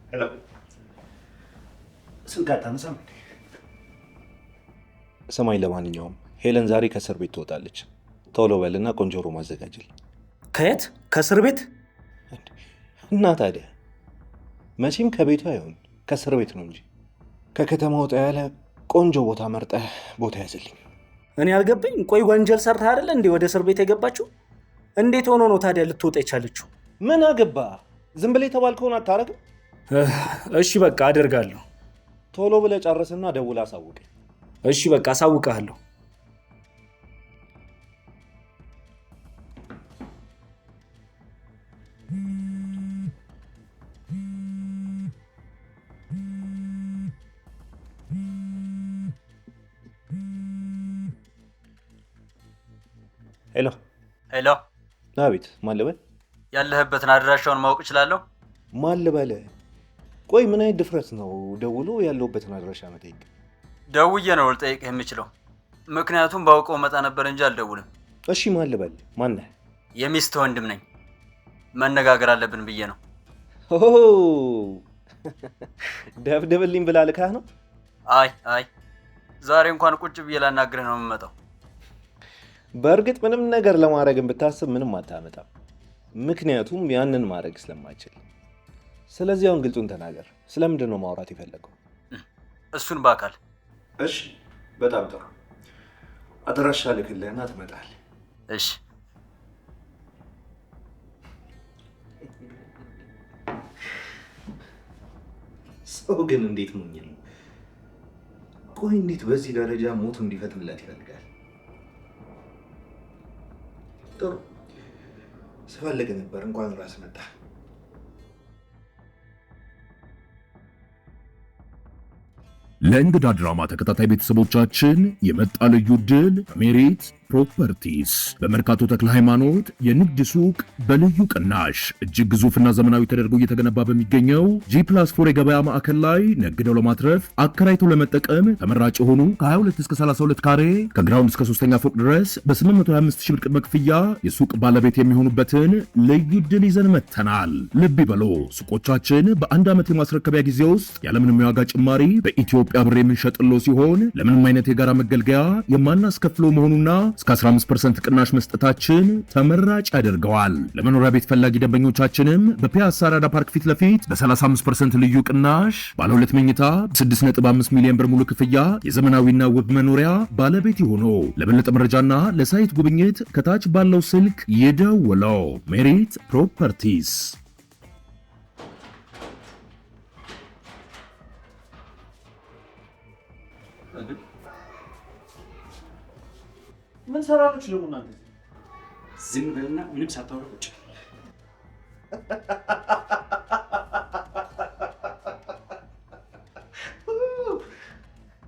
ሄሎ ስልክ አታነሳም? ሰማኝ። ለማንኛውም ሄለን ዛሬ ከእስር ቤት ትወጣለች። ቶሎ በልና ቆንጆ ሩም አዘጋጅል። ከየት? ከእስር ቤት? እና ታዲያ መቼም ከቤቱ አይሆን ከእስር ቤት ነው እንጂ ከከተማ ወጣ ያለ ቆንጆ ቦታ መርጠህ ቦታ ያዝልኝ። እኔ አልገባኝ። ቆይ ወንጀል ሰርታ አይደለ እንዴ ወደ እስር ቤት የገባችው? እንዴት ሆኖ ነው ታዲያ ልትወጣ የቻለችው? ምን አገባ? ዝም ብለህ የተባልከውን አታረግም? እሺ በቃ አደርጋለሁ። ቶሎ ብለህ ጨርስና ደውል አሳውቀኝ። እሺ በቃ አሳውቅሃለሁ። ሄሎ ሄሎ። አቤት። ማን ልበል? ያለህበትን አድራሻውን ማወቅ እችላለሁ? ማን ልበል? ቆይ ምን አይነት ድፍረት ነው ደውሎ ያለሁበትን አድራሻ መጠየቅ? ደውዬ ነው ልጠይቅህ የምችለው፣ ምክንያቱም ባውቀው መጣ ነበር እንጂ አልደውልም። እሺ ማን ልበል? ማን ነህ? የሚስት ወንድም ነኝ። መነጋገር አለብን ብዬ ነው። ኦ ደብድብልኝ ብላ ልካህ ነው? አይ ዛሬ እንኳን ቁጭ ብዬ ላናግርህ ነው የምመጣው። በእርግጥ ምንም ነገር ለማድረግን ብታስብ ምንም አታመጣም፣ ምክንያቱም ያንን ማድረግ ስለማይችል። ስለዚህ አሁን ግልጹን ተናገር። ስለምንድን ነው ማውራት የፈለገው? እሱን በአካል። እሺ በጣም ጥሩ። አድራሻ ልክልህና ትመጣለህ። እሺ። ሰው ግን እንዴት ሞኝ ነው? ቆይ እንዴት በዚህ ደረጃ ሞቱ እንዲፈጥንለት ይፈልጋል? ጥሩ ስፈልግ ነበር። እንኳን ራስ መጣ። ለእንግዳ ድራማ ተከታታይ ቤተሰቦቻችን የመጣ ልዩ ድል ሜሪት ፕሮፐርቲስ በመርካቶ ተክለ ሃይማኖት የንግድ ሱቅ በልዩ ቅናሽ እጅግ ግዙፍና ዘመናዊ ተደርጎ እየተገነባ በሚገኘው G+4 የገበያ ማዕከል ላይ ነግደው ለማትረፍ አከራይተው ለመጠቀም ተመራጭ የሆኑ ከ22 እስከ 32 ካሬ ከግራውንድ እስከ 3ኛ ፎቅ ድረስ በ825 ሺህ ብር ቅድመ ክፍያ የሱቅ ባለቤት የሚሆኑበትን ልዩ ድል ይዘን መጥተናል። ልብ ይበሉ፣ ሱቆቻችን በአንድ ዓመት የማስረከቢያ ጊዜ ውስጥ ያለምንም የዋጋ ጭማሪ በኢትዮጵያ ብር የምንሸጥለው ሲሆን ለምንም አይነት የጋራ መገልገያ የማናስከፍለው መሆኑና እስከ 15% ቅናሽ መስጠታችን ተመራጭ ያደርገዋል። ለመኖሪያ ቤት ፈላጊ ደንበኞቻችንም በፒያሳ አራዳ ፓርክ ፊት ለፊት በ35% ልዩ ቅናሽ ባለ 2 መኝታ 6.5 ሚሊዮን ብር ሙሉ ክፍያ የዘመናዊና ውብ መኖሪያ ባለቤት ይሁኑ። ለበለጠ መረጃና ለሳይት ጉብኝት ከታች ባለው ስልክ ይደውለው። ሜሪት ፕሮፐርቲስ። ምን ሰራችሁ ደግሞ እናንተ? ዝም ብለና ምንም ሳታወራ ቁጭ።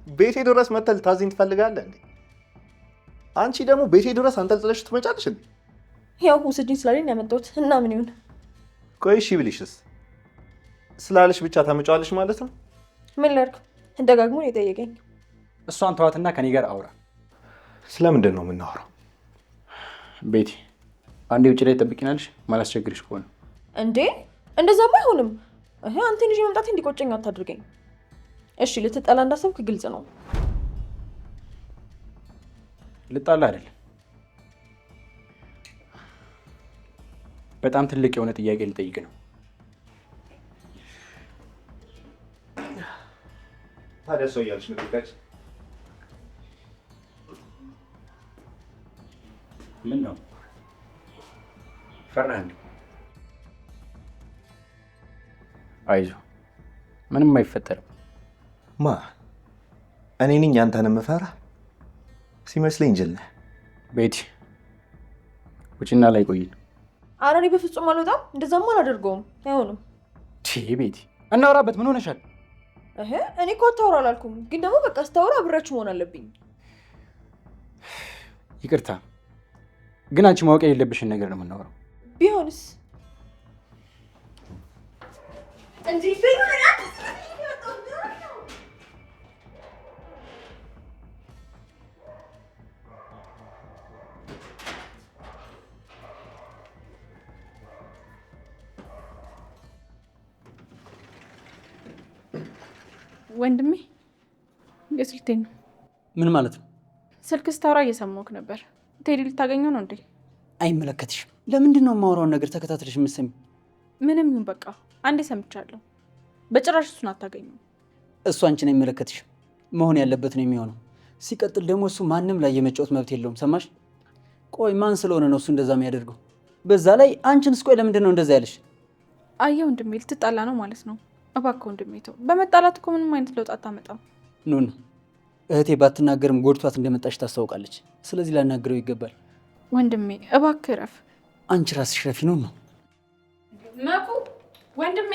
ቤቴ ድረስ መተል ታዚኝ ትፈልጋለህ እንዴ? አንቺ ደግሞ ቤቴ ድረስ አንጠልጥለሽ ትመጫለሽ እንዴ? ያው ውስጂን ስላለኝ ያመጣሁት እና ምን ይሁን? ቆይ እሺ ብልሽስ ስላለሽ ብቻ ታመጫለሽ ማለት ነው? ምን ላድርግ? ደጋግሞ ነው የጠየቀኝ። እሷን ተዋትና ከኔ ጋር አውራ። ስለምንድን ነው የምናወራው? ቤቲ አንዴ ውጭ ላይ ጠብቂናለሽ፣ ማላስቸግርሽ ከሆነ። እንዴ እንደዛማ አይሆንም። አንተን ይዤ መምጣቴ እንዲቆጨኝ አታድርገኝ። እሺ ልትጠላ እንዳሰብክ ግልጽ ነው። ልጣላ አይደለም፣ በጣም ትልቅ የሆነ ጥያቄ ልጠይቅ ነው። ታዲያ ሰው እያልሽ ምትልቀጭ? ምን ነው ፈራህ እንዴ? አይዞህ ምንም አይፈጠርም። ማ እኔ ነኝ አንተን የምፈራ? ሲመስለኝ ጅል ነህ። ቤቲ ውጭና ላይ ቆይል። ኧረ እኔ በፍጹም አልወጣም። እንደዛማ አላደርገውም። አይሆንም። ቤቲ እናውራበት። ምን ሆነሻል? እኔ እኮ አታውራ አላልኩም፣ ግን ደግሞ በቃ ስታወራ አብሬያችሁ መሆን አለብኝ። ይቅርታ ግን አንቺ ማወቅ የሌለብሽን ነገር ነው የምናወራው። ቢሆንስ? ወንድሜ የት ልትሄድ ነው? ምን ማለት ነው? ስልክ ስታወራ እየሰማሁህ ነበር። ቴዲ ልታገኘው ነው እንዴ? አይመለከትሽም። ለምንድን ነው የማወራውን ነገር ተከታትለሽ የምትሰሚው? ምንም ይሁን በቃ አንዴ ሰምቻለሁ። በጭራሽ እሱን አታገኘው። እሱ አንቺን አይመለከትሽም። መሆን ያለበት ነው የሚሆነው። ሲቀጥል ደግሞ እሱ ማንም ላይ የመጫወት መብት የለውም። ሰማሽ? ቆይ ማን ስለሆነ ነው እሱ እንደዛ የሚያደርገው? በዛ ላይ አንቺንስ ቆይ ለምንድን ነው እንደዛ ያለሽ? አየህ ወንድሜ ልትጣላ ነው ማለት ነው። እባክህ ወንድሜ ተው። በመጣላት እኮ ምንም አይነት ለውጥ አታመጣም። ኑን እህቴ ባትናገርም ጎድቷት እንደመጣሽ ታስታውቃለች። ስለዚህ ላናግረው ይገባል። ወንድሜ እባክህ ረፍ። አንቺ ራስሽ ረፊ ነው ነው መኩ ወንድሜ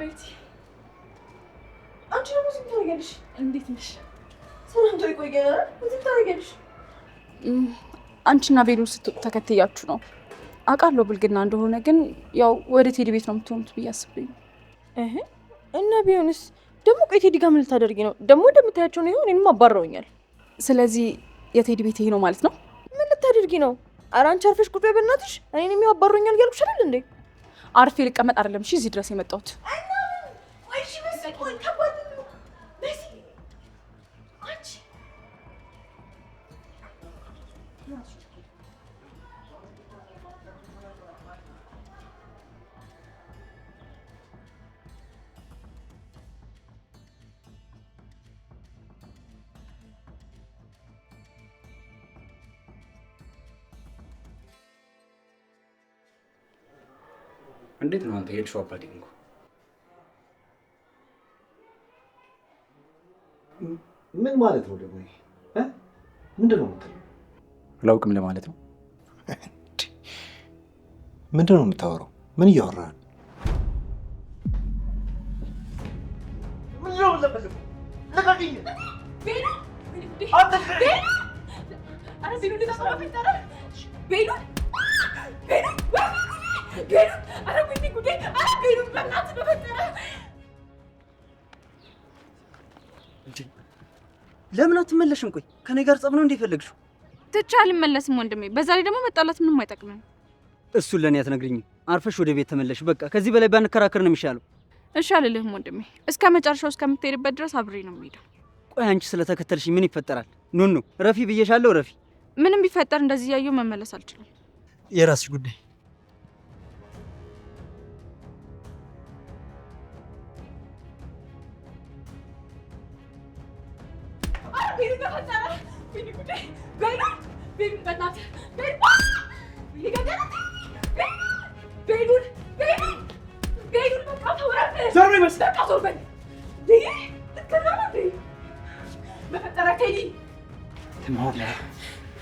ቤቲ አንቺ ደግሞ ዝም ታደርጊያለሽ? እንዴት ነሽ? ሰላምታ ይቆየናል። ዝም ታደርጊያለሽ? አንቺና ቤሉ ስትወጡ ተከትያችሁ ነው። አውቃለሁ ብልግና እንደሆነ፣ ግን ያው ወደ ቴዲ ቤት ነው የምትሆኑት ብዬ አስብኝ። እና ቢሆንስ ደግሞ ቆይ ቴዲ ጋር ምን ልታደርጊ ነው? ደግሞ እንደምታያቸው ነው። እኔንም አባረውኛል። ስለዚህ የቴዲ ቤት ይሄ ነው ማለት ነው? ምን ልታደርጊ ነው? ኧረ አንቺ አርፈሽ ቁጭ በይ በእናትሽ። እኔንም ያባረውኛል እያልኩሽ አይደል እንዴ? አርፌ ልቀመጥ አይደለም እሺ እዚህ ድረስ የመጣሁት። እንዴት ነው አንተ ሄድሽው? አባቴ እንኳ ምን ማለት ነው ደግሞ ይሄ? ምንድን ነው የምትለው? አላውቅም ለማለት ነው። ምንድን ነው የምታወራው? ምን እያወራህ ነው? ለምን አትመለሽም? ቆይ ከኔ ጋር ጸብ ነው እንዴ የፈለግሽው? ትቼ አልመለስም ወንድሜ። በዛ ላይ ደግሞ መጣላት ምንም አይጠቅምም። እሱን ለኔ አትነግሪኝም። አርፈሽ ወደ ቤት ተመለሽ። በቃ ከዚህ በላይ ባንከራከር ነው የሚሻለው። እሺ አልልህም ወንድሜ። እስከ መጨረሻው እስከምትሄድበት ድረስ አብሬ ነው የምሄደው። ቆይ አንቺ ስለተከተልሽ ምን ይፈጠራል? ኑኑ ረፊ ብዬሻለሁ። ረፊ ምንም ቢፈጠር እንደዚህ እያየሁ መመለስ አልችልም። የራስሽ ጉዳይ።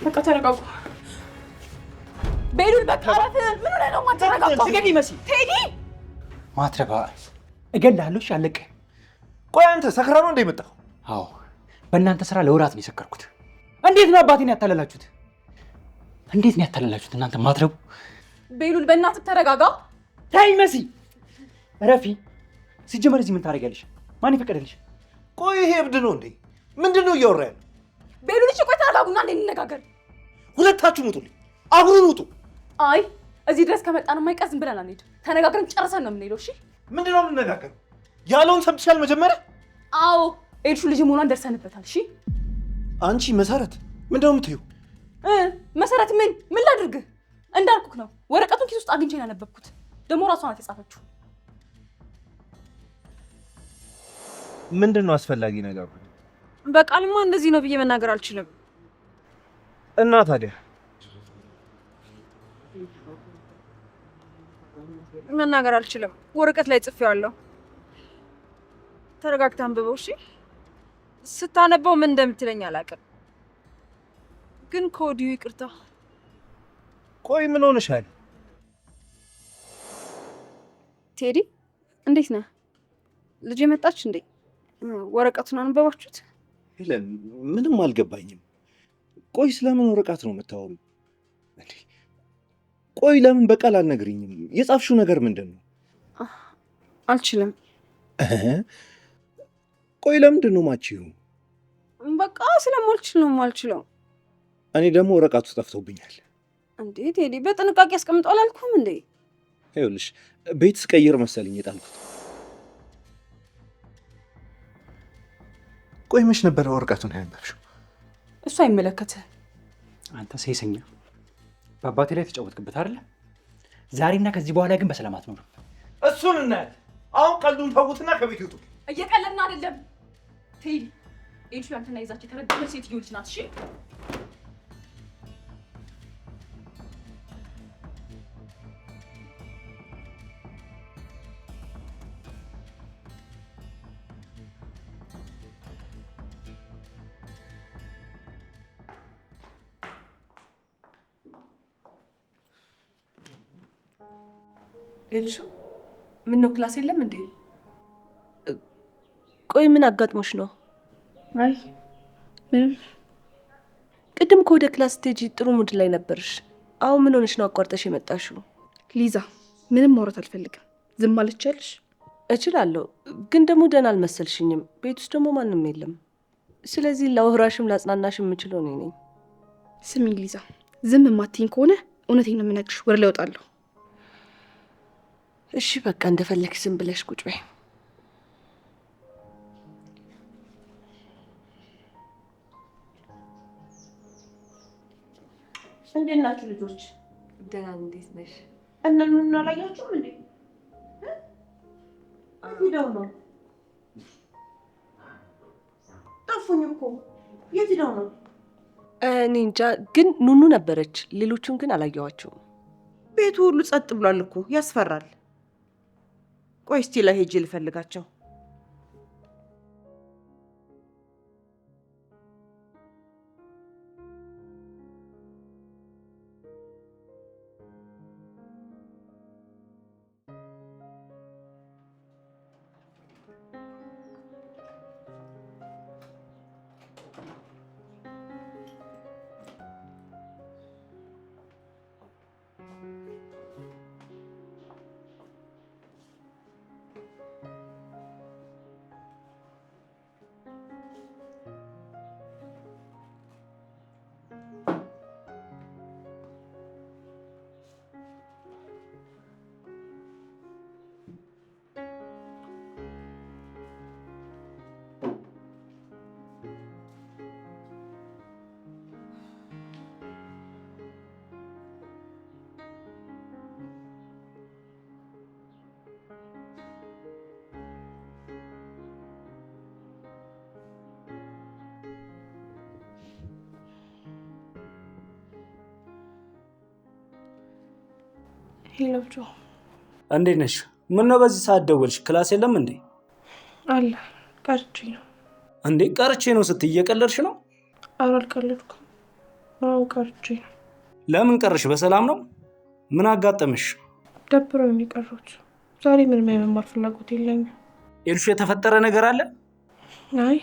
በቃ ተረጋጉ። ቤሉል በቃ ምን ሆነ ነው ማተረጋጋው? ዝገቢ መሲ። ቴዲ ማትረባ እገልሃለሁ። እሺ አለቀ። ቆይ አንተ ሰክራ ነው እንደ የመጣው? አዎ በእናንተ ስራ ለወራት ነው የሰከርኩት። እንዴት ነው አባቴን ያታለላችሁት? እንዴት ነው ያታለላችሁት እናንተ ማትረቡ? ቤሉል በእናትህ ተረጋጋ። ታይ መሲ ረፊ። ሲጀመር እዚህ ምን ታደርጊያለሽ? ማን ይፈቀደልሽ? ቆይ ይሄ እብድ ነው እንዴ? ምንድን ነው እያወራ ያለው? ቤሉል እሺ ቆይ ተረጋጉና እንዴ እንነጋገር። ሁለታችሁም ውጡልኝ፣ አሁኑን ውጡ። አይ እዚህ ድረስ ከመጣን የማይቀር ዝም ብለን አንሄድ። ተነጋግረን ጨርሰን ነው የምንሄደው። እሺ ምንድን ነው የምንነጋገረው? ያለውን ሰምተሻል መጀመሪያ? አዎ ኤልሹ ልጅ መሆኗን ደርሰንበታል። እሺ አንቺ መሰረት ምንድን ነው የምትይው? መሰረት ምን ላድርግ? እንዳልኩክ ነው። ወረቀቱን ኪስ ውስጥ አግኝቼ ነው ያነበብኩት። ደግሞ ራሷ ናት የጻፈችው። ምንድን ነው አስፈላጊ ነገሩ? በቃልማ እንደዚህ ነው ብዬ መናገር አልችልም። እና ታዲያ መናገር አልችልም። ወረቀት ላይ ጽፌዋለሁ። ተረጋግተህ አንብበው እሺ። ስታነበው ምን እንደምትለኝ አላውቅም፣ ግን ከወዲሁ ይቅርታ። ቆይ ምን ሆነሻል? ቴዲ እንዴት ነህ? ልጅ መጣች እንዴ? ወረቀቱን አንበባችሁት? ሄለን ምንም አልገባኝም። ቆይ ስለምን ወረቀት ነው የምታወሪው? ቆይ ለምን በቃል አልነግሪኝም? የጻፍሽው ነገር ምንድን ነው? አልችልም። ቆይ ለምንድን ነው ማችው? በቃ ስለማልችል ነው የማልችለው። እኔ ደግሞ ወረቀቱ ጠፍቶብኛል። እንዴ ቴዲ በጥንቃቄ አስቀምጠው አላልኩም እንዴ? ይኸውልሽ ቤት ስቀይር መሰለኝ የጣልኩት። ቆይ መች ነበረ ወረቀቱን ያነበብሽው? እሱ አይመለከትህ። አንተ ሴሰኛ በአባቴ ላይ ተጫወትክበት አይደለ? ዛሬና ከዚህ በኋላ ግን በሰላም አትኖርም። እሱን እናያለን። አሁን ቀልዱን ተውትና ከቤት ይውጡ። እየቀለድን አይደለም ቴዲ። ኤልሹ አንተና ይዛች የተረገመች ሴትዮ ልጅ ናት። እሺ ኤልሹ ምን ነው ክላስ የለም እንዴ? ቆይ ምን አጋጥሞሽ ነው? አይ ምንም። ቅድም ከወደ ክላስ ስቴጂ ጥሩ ሙድ ላይ ነበርሽ። አሁን ምን ሆነሽ ነው አቋርጠሽ የመጣሽው? ሊዛ ምንም ማውራት አልፈልግም። ዝም አልቻልሽ? እችላለሁ፣ ግን ደግሞ ደህና አልመሰልሽኝም። ቤት ውስጥ ደግሞ ማንም የለም። ስለዚህ ላወራሽም ላጽናናሽም የምችለው እኔ ነኝ። ስሚ ሊዛ፣ ዝም የማትይኝ ከሆነ እውነቴን ነው የምነግርሽ። ወደ ላይ እወጣለሁ። እሺ በቃ እንደፈለግሽ ዝም ብለሽ ቁጭ በይ። እንዴት ናችሁ ልጆች? ደህና። እንዴት ነሽ? እነኑን አላያችሁም እንዴ? ሄደው ነው ጠፉኝ እኮ። የት ሄደው ነው? እኔ እንጃ፣ ግን ኑኑ ነበረች። ሌሎቹን ግን አላየኋቸውም። ቤቱ ሁሉ ጸጥ ብሏል እኮ ያስፈራል። ቆይ እስቲ ላይ ሄጄ ልፈልጋቸው። ሄሎጆ እንዴት ነሽ? ምን ነው በዚህ ሰዓት ደወልሽ? ክላስ የለም እንዴ? አለ። ቀርቼ ነው። እንዴ ቀርቼ ነው ስትይ እየቀለድሽ ነው? ኧረ አልቀለድኩም። አዎ ቀርቼ ነው። ለምን ቀርሽ? በሰላም ነው? ምን አጋጠመሽ? ደብሮኝ ነው የቀረሁት። ዛሬ ምንም የመማር ፍላጎት የለኝም። ኤልሹ የተፈጠረ ነገር አለ? አይ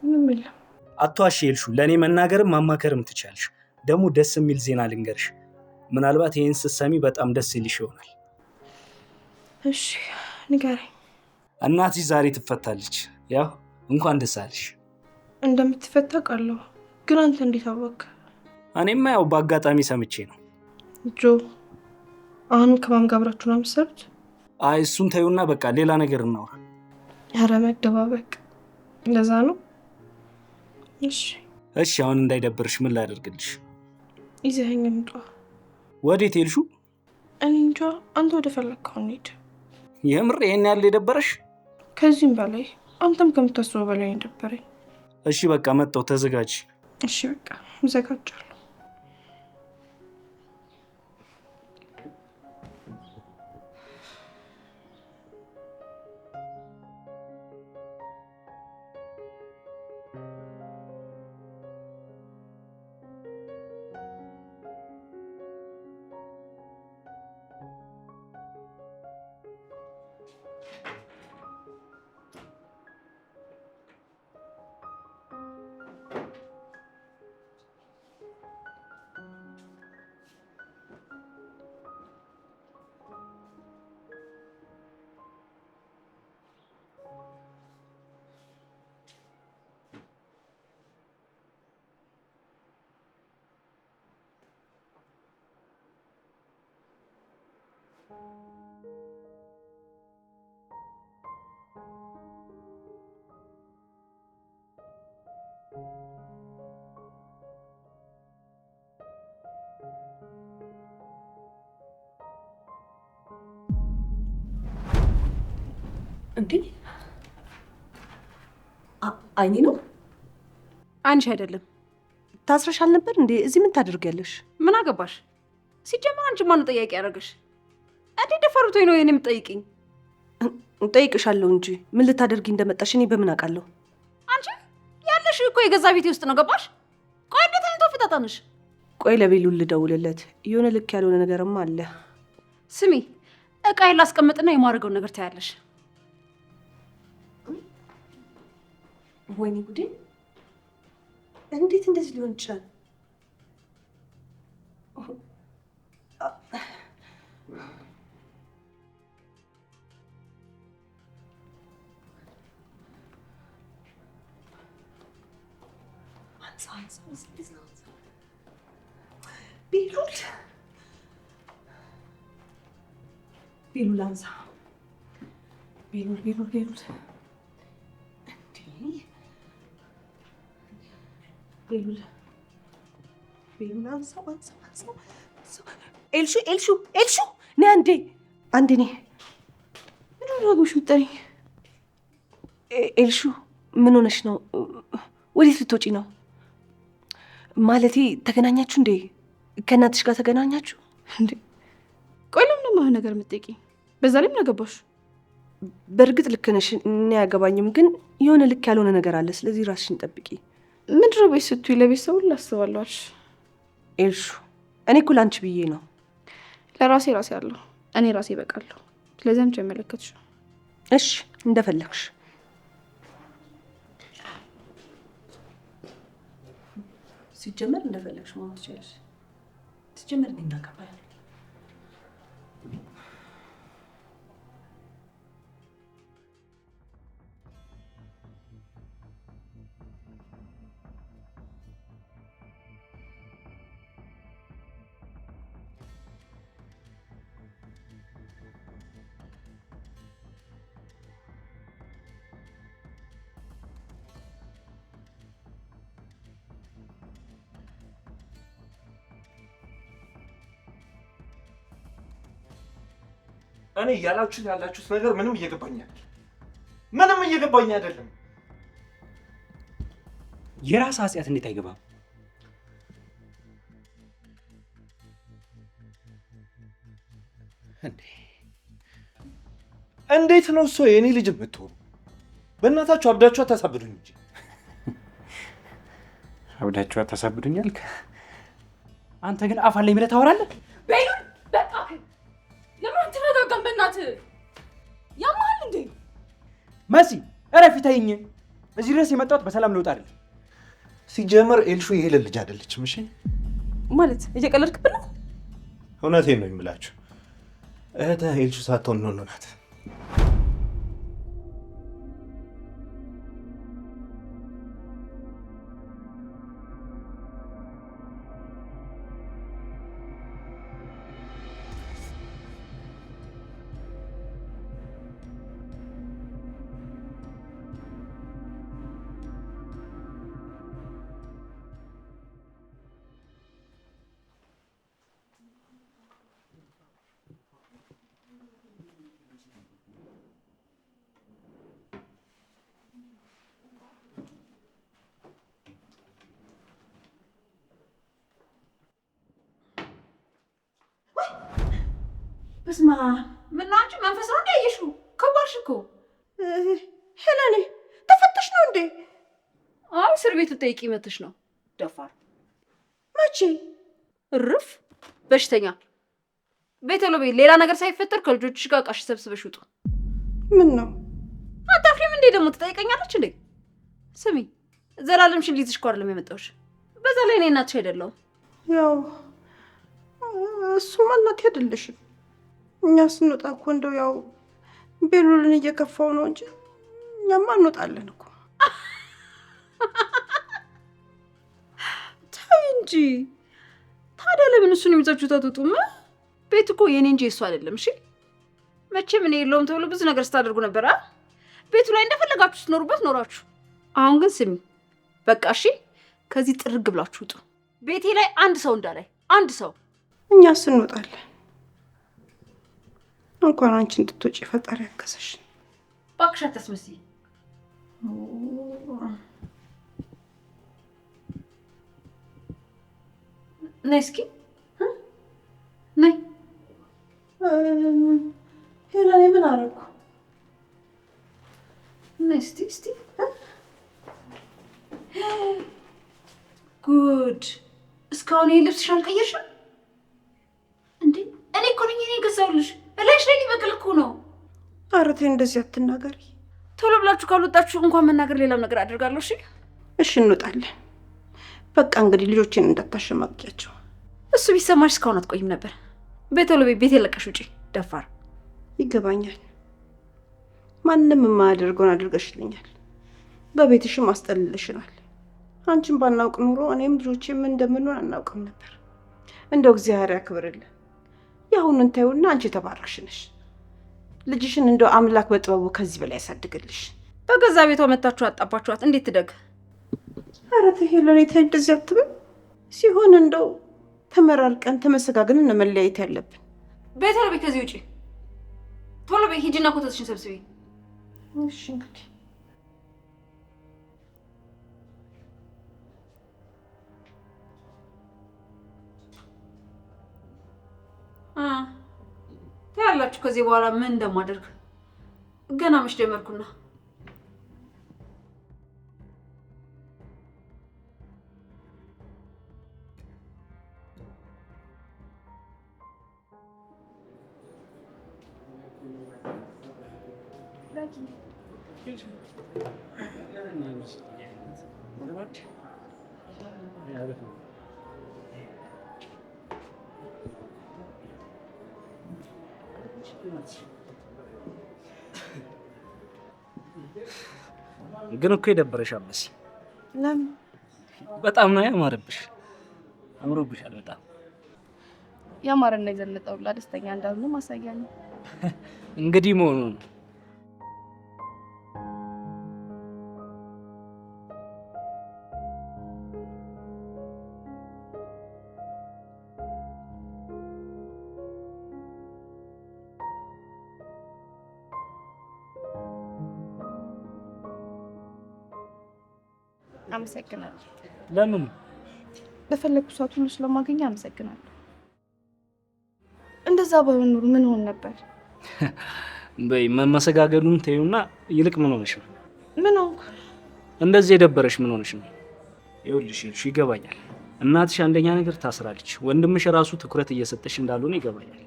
ምንም የለም። አትዋሺ ኤልሹ። ለእኔ መናገርም ማማከርም ትችያለሽ። ደግሞ ደስ የሚል ዜና ልንገርሽ። ምናልባት ይህን ስትሰሚ በጣም ደስ ይልሽ ይሆናል። እሺ ንገረኝ። እናትሽ ዛሬ ትፈታለች። ያው እንኳን ደስ አለሽ። እንደምትፈታ ቃለሁ። ግን አንተ እንዴት አወቅ? እኔማ ያው በአጋጣሚ ሰምቼ ነው። ጆ አሁን ከማን ጋር አብራችሁ ነው የምትሰሩት? አይ እሱን ተይውና በቃ ሌላ ነገር እናውራ። ኧረ መደባበቅ እንደዛ ነው? እሺ አሁን እንዳይደብርሽ ምን ላደርግልሽ? ይዘኸኝ እንጧ። ወዴት ኤልሹ? እኔ እንጃ። አንተ ወደ ፈለግከው እንሂድ። የምር ይሄን ያህል የደበረሽ? ከዚህም በላይ አንተም ከምታስበው በላይ የደበረኝ። እሺ በቃ መጣሁ፣ ተዘጋጅ። እሺ በቃ እዘጋጃለሁ። እንዴ አይኔ ነው? አንቺ አይደለም። ታስረሻል ነበር እንዴ? እዚህ ምን ታደርጊያለሽ? ምን አገባሽ? ሲጀመር አንቺ ማነው ጠያቂ ያደረገሽ? እንዴት ደፈሩቶኝ ነው የኔ የምትጠይቂኝ? ጠይቅሻለሁ እንጂ ምን ልታደርጊ እንደመጣሽ እኔ በምን አውቃለሁ? አንቺ ያለሽ እኮ የገዛ ቤቴ ውስጥ ነው ገባሽ? ቆይ እንዴት አይነት ፍጣጣንሽ? ቆይ ለቤሉል ልደውልለት። የሆነ ልክ ያልሆነ ነገርማ አለ። ስሚ እቃዬን ላስቀምጥና የማደርገውን ነገር ታያለሽ። ወይኔ ጉዴ! እንዴት እንደዚህ ሊሆን ይችላል? ቤሉል አንሳ። ቤሉል ቤሉል አንሳው። ኤልሹ ነይ አንዴ ነይ። ምንድን ነው አግብሽ የምትጠሪኝ? ኤልሹ ምን ሆነሽ ነው? ወዴት ልትወጪ ነው? ማለቴ ተገናኛችሁ እንዴ? ከእናትሽ ጋር ተገናኛችሁ እንዴ? ቆይ ለምን ነው ነገር የምትጠይቂኝ? በዛ ላይ ምን አገባሽ? በእርግጥ ልክ ነሽ፣ እኔ አያገባኝም፣ ግን የሆነ ልክ ያልሆነ ነገር አለ። ስለዚህ ራስሽን ጠብቂ። ምንድን ነው ቤት ስትይ ለቤተሰቡ ላስባለሁ አልሽ? ኤልሹ እኔ እኮ ለአንቺ ብዬ ነው። ለራሴ አለሁ። እኔ ራሴ እበቃለሁ። ስለዚህ አንቺ አይመለከትሽ። እሺ እንደፈለግሽ። ሲጀመር እንደፈለግሽ መሆን ትችላለሽ። ሲጀመር እኔ እናገባለን። እኔ ያላችሁት ነገር ምንም እየገባኝ አይደለም። የራስ ኃጢአት እንዴት አይገባም? እንዴት ነው እሱ የኔ ልጅ የምትሆኑ? በእናታችሁ አብዳችሁ አታሳብዱኝ እንጂ። አብዳችሁ አታሳብዱኛል። አንተ ግን አፍ አለኝ ብለህ ታወራለህ። ቤሉል በቃ ለምን ተረጋጋም? በእናትህ ያማል እንዴ? መሲ እረፊ፣ ተይኝ። እዚህ ድረስ የመጣሁት በሰላም ልወጣ አይደል? ሲጀመር ኤልሹ ይሄ ልጅ አይደለችም። እሺ ማለት እየቀለድክብን ነው? እውነቴን ነው የምላችሁ። እህትህ ኤልሹ ሳትሆን ነው ናት። በስማ ምን ነው አንቺ መንፈስ ነው እንዳየሽው? ከባልሽ እኮ ሄለኔ ተፈተሽ ነው እንዴ? አይ እስር ቤት ልጠይቂ መተሽ ነው። ደፋር መቼ? እርፍ በሽተኛ። ቤተሎ ቤት ሌላ ነገር ሳይፈጠር ከልጆችሽ ጋር ቃሽ ሰብስበሽ ውጡ። ምን ነው አታፍሪም እንዴ? ደግሞ ትጠይቀኛለች እንዴ? ስሚ ዘላለምሽን ሊይዝሽ እኮ አይደለም የመጣሁሽ። በዛ ላይ እኔ እናትሽ አይደለሁም። ያው እሱማ እናቴ አይደለሽም። እኛ ስንወጣ እኮ እንደው ያው ቤሉልን እየከፋው ነው እንጂ እኛማ እንወጣለን እኮ። ተይ እንጂ ታዲያ ለምን እሱን ይዛችሁት አትወጡም? ቤት እኮ የኔ እንጂ የሱ አይደለም። እሺ መቼም እኔ የለውም ተብሎ ብዙ ነገር ስታደርጉ ነበር። ቤቱ ላይ እንደፈለጋችሁ ስትኖሩበት ኖራችሁ። አሁን ግን ስሚ በቃ እሺ፣ ከዚህ ጥርግ ብላችሁ ውጡ። ቤቴ ላይ አንድ ሰው እንዳላይ አንድ ሰው። እኛስ እንወጣለን። እንኳን አንቺ እንድትወጪ ፈጣሪ ያገዘሽ። እባክሽ አታስመስይ። ነይ እስኪ ነይ። ሄለን ምን አደረኩ? ነይ እስቲ ጉድ! እስካሁን ይሄ ልብስሽ አልቀየርሽም እንዴ? እኔ እኮ ነኝ የገዛሁልሽ። እላይሽ ላይ ሊበቅል እኮ ነው። ኧረ ተይ እንደዚህ አትናገሪ። ቶሎ ብላችሁ ካልወጣችሁ እንኳን መናገር ሌላም ነገር አደርጋለሁ። እሺ እንወጣለን። በቃ እንግዲህ ልጆቼን እንዳታሸማቅቂያቸው። እሱ ቢሰማሽ እስካሁን አትቆይም ነበር። ቶሎ ቤት የለቀሽ ውጪ። ደፋር። ይገባኛል። ማንም የማያደርገውን አድርገሽልኛል። በቤትሽም አስጠልልሽናል። አንቺን ባናውቅ ኑሮ እኔም ልጆቼም እንደምንሆን አናውቅም ነበር። እንደው እግዚአብሔር ያክብርልን። የአሁኑን ተይውና አንቺ የተባረክሽ ነሽ። ልጅሽን እንደው አምላክ በጥበቡ ከዚህ በላይ ያሳድግልሽ። በገዛ ቤቷ መታችሁ አጣባችኋት። እንዴት ትደግ? ኧረ ተይ ሄለን፣ ተይ እንደዚህ አትበይ። ሲሆን እንደው ተመራርቀን ተመሰጋግንን ነው መለያየት ያለብን። ቶሎ በይ ከዚህ ውጪ። ቶሎ በይ ሂጂና ኮተትሽን ሰብስቢ። እሺ እንግዲህ ያላችሁ ከዚህ በኋላ ምን እንደማደርግ ገና መች ጀመርኩና። ግን እኮ የደበረሻል መሲ። ለምን? በጣም ነው ያማረብሽ። አምሮብሻል በጣም። ያማረና የዘለጠው ደስተኛ እንዳልሆነ ማሳያ ነው። እንግዲህ መሆኑ ነው። አመሰግናለሁ። ለምን? በፈለኩ ሰዓት ሁሉ ስለማገኘ አመሰግናለሁ። እንደዛ ባይሆን ኑሮ ምን ሆን ነበር? በይ መመሰጋገዱን ተይውና ይልቅ ምን ሆነሽ ነው? ምን ሆንኩ? እንደዚህ የደበረሽ ምን ሆነሽ ነው? ይኸውልሽ ይገባኛል። እናትሽ አንደኛ ነገር ታስራለች። ወንድምሽ ራሱ ትኩረት እየሰጠሽ እንዳልሆነ ይገባኛል።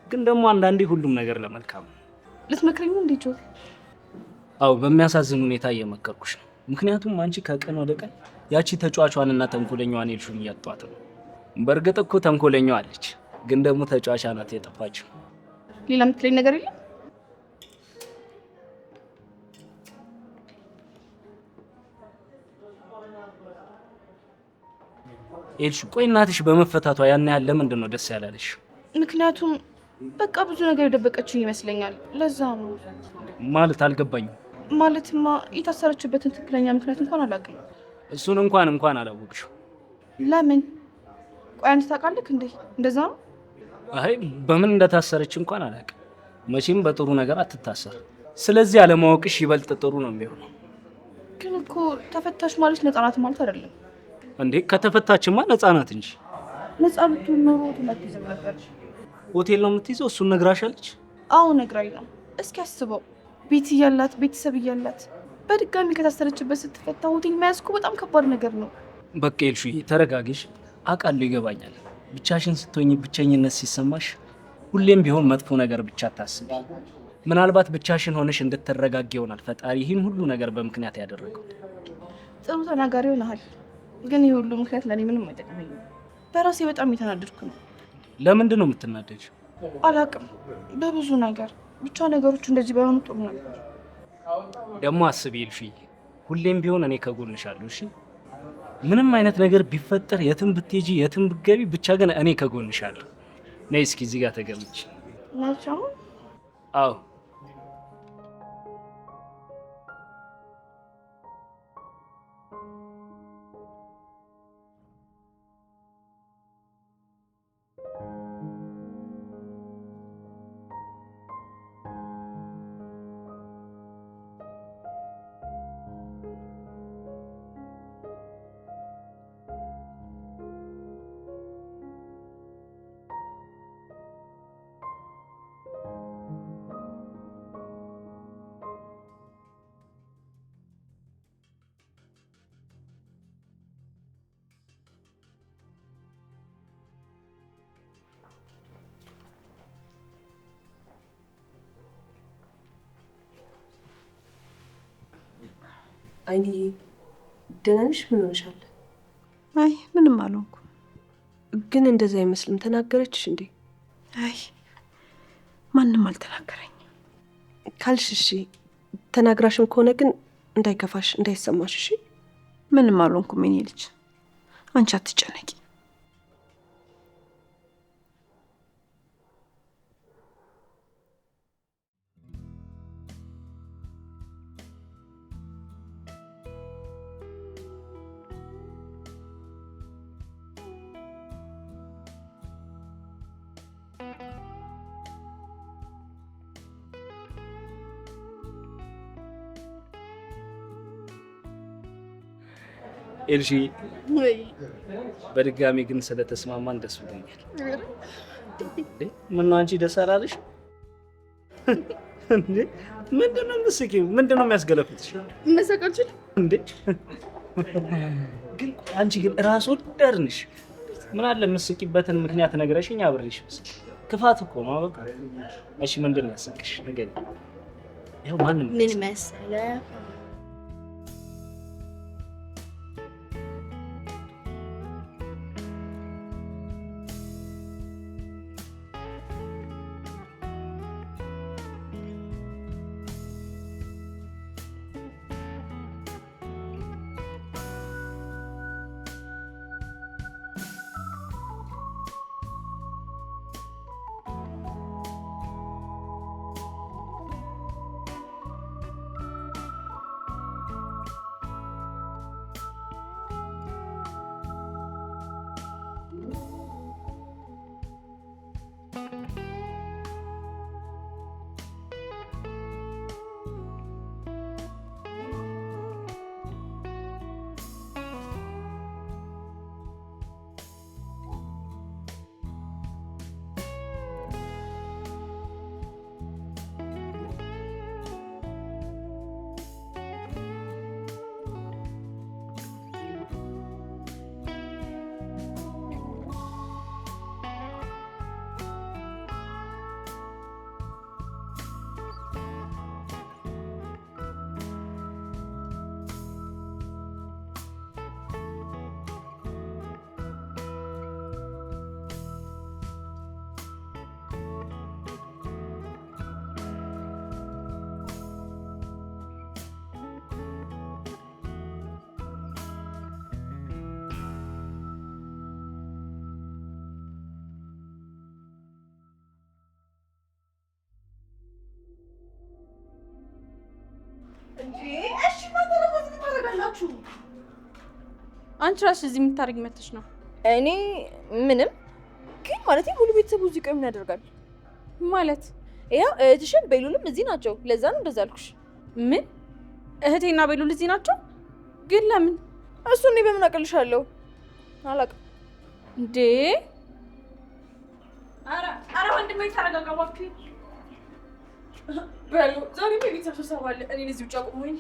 ግን ደግሞ አንዳንዴ ሁሉም ነገር ለመልካም ነው። ልትመክረኝ እንዴ ጆ? አዎ በሚያሳዝን ሁኔታ እየመከርኩሽ ነው። ምክንያቱም አንቺ ከቀን ወደ ቀን ያቺ ተጫዋቿንና ተንኮለኛዋን ኤልሹን እያጧት ነው። በእርግጥ እኮ ተንኮለኛዋ አለች፣ ግን ደግሞ ተጫዋቿ ናት የጠፋችው። ሌላ የምትለኝ ነገር የለም? ኤልሹ ቆይ እናትሽ በመፈታቷ ያን ያህል ለምንድን ነው ደስ ያላለሽ? ምክንያቱም በቃ ብዙ ነገር የደበቀችኝ ይመስለኛል። ለዛ ነው። ማለት አልገባኝም። ማለትማ የታሰረችበትን ትክክለኛ ምክንያት እንኳን አላውቅም። እሱን እንኳን አላወቅሽው። ለምን? ቆይ አንተ ታውቃለህ እንዴ? እንደዛ ነው? አይ በምን እንደታሰረች እንኳን አላውቅም። መቼም በጥሩ ነገር አትታሰር። ስለዚህ አለማወቅሽ ይበልጥ ጥሩ ነው የሚሆነው። ግን እኮ ተፈታሽ ማለት ነፃ ናት ማለት አይደለም እንዴ? ከተፈታችማ ነፃ ናት እንጂ። ነፃ ብትሆን ኖሮ ትመትይዘው ነበር። ሆቴል ነው የምትይዘው? እሱን ነግራሻለች? አዎ ነግራኝ ነው። እስኪ አስበው፣ ቤት እያላት ቤተሰብ እያላት በድጋሚ ከታሰረችበት ስትፈታ ሆቴል መያዝ እኮ በጣም ከባድ ነገር ነው። በቃ ኤልሹዬ ተረጋጊሽ። አውቃለሁ፣ ይገባኛል። ብቻሽን ስትሆኝ ብቸኝነት ሲሰማሽ ሁሌም ቢሆን መጥፎ ነገር ብቻ አታስቢ። ምናልባት ብቻሽን ሆነሽ እንድትረጋጊ ይሆናል ፈጣሪ ይህን ሁሉ ነገር በምክንያት ያደረገው። ጥሩ ተናጋሪ ሆነሃል፣ ግን ይህ ሁሉ ምክንያት ለእኔ ምንም አይጠቅመኝም። በራሴ በጣም የተናደድኩ ነው። ለምንድን ነው የምትናደጅው? አላውቅም፣ በብዙ ነገር ብቻ ነገሮቹ እንደዚህ ባይሆኑ ጥሩ ነበር። ደግሞ አስቢ ኤልሹዬ፣ ሁሌም ቢሆን እኔ ከጎንሻለሁ። እሺ ምንም አይነት ነገር ቢፈጠር፣ የትም ብትሄጂ፣ የትም ብትገቢ፣ ብቻ ግን እኔ ከጎንሻለሁ። ነይ እስኪ እዚህ ጋር ተቀመጪ። ናቸው? አዎ አይኔ ደህና ነሽ? ምን ሆነሻል? አይ ምንም አልሆንኩም። ግን እንደዛ አይመስልም። ተናገረችሽ እንዴ? አይ ማንም አልተናገረኝ ካልሽ እሺ። ተናግራሽም ከሆነ ግን እንዳይከፋሽ እንዳይሰማሽ እሺ። ምንም አልሆንኩም የኔ ልጅ፣ አንቺ አትጨነቂ። ኤልሺ በድጋሚ ግን ስለተስማማን ደስ ብሎኛል። ምነው አንቺ ደስ አላለሽ እንዴ? ምንድነው የምትስቂው? ምንድነው የሚያስገለፍትሽ? መሰቃችን እንዴ? ግን አንቺ ግን ራስ ወዳድ ነሽ። ምን አለ የምትስቂበትን ምክንያት ነግረሽኝ አብሬሽ ብስቅ። ክፋት እኮ ነው በቃ። እሺ ምንድነው ያሳቅሽ? ንገሪኝ። ይኸው ማንም ምን መሰለ አንቺ ራስሽ እዚህ የምታደርጊ መተሽ ነው? እኔ ምንም ግን ማለት ሙሉ ቤተሰቡ እዚህ ቆይ ምን ያደርጋል ማለት? ያው እህትሽም ቤሉልም እዚህ ናቸው። ለዛ ነው እንደዛ አልኩሽ። ምን እህቴና ቤሉል እዚህ ናቸው? ግን ለምን? እሱ እኔ በምን አቅልሻለሁ? አላውቅም እንዴ። ኧረ ወንድሜ ተረጋጋ እባክህ። በሉ ዛሬ ቤተሰብ ሰው አለ። እኔ እዚህ ውጭ አቁሞኝ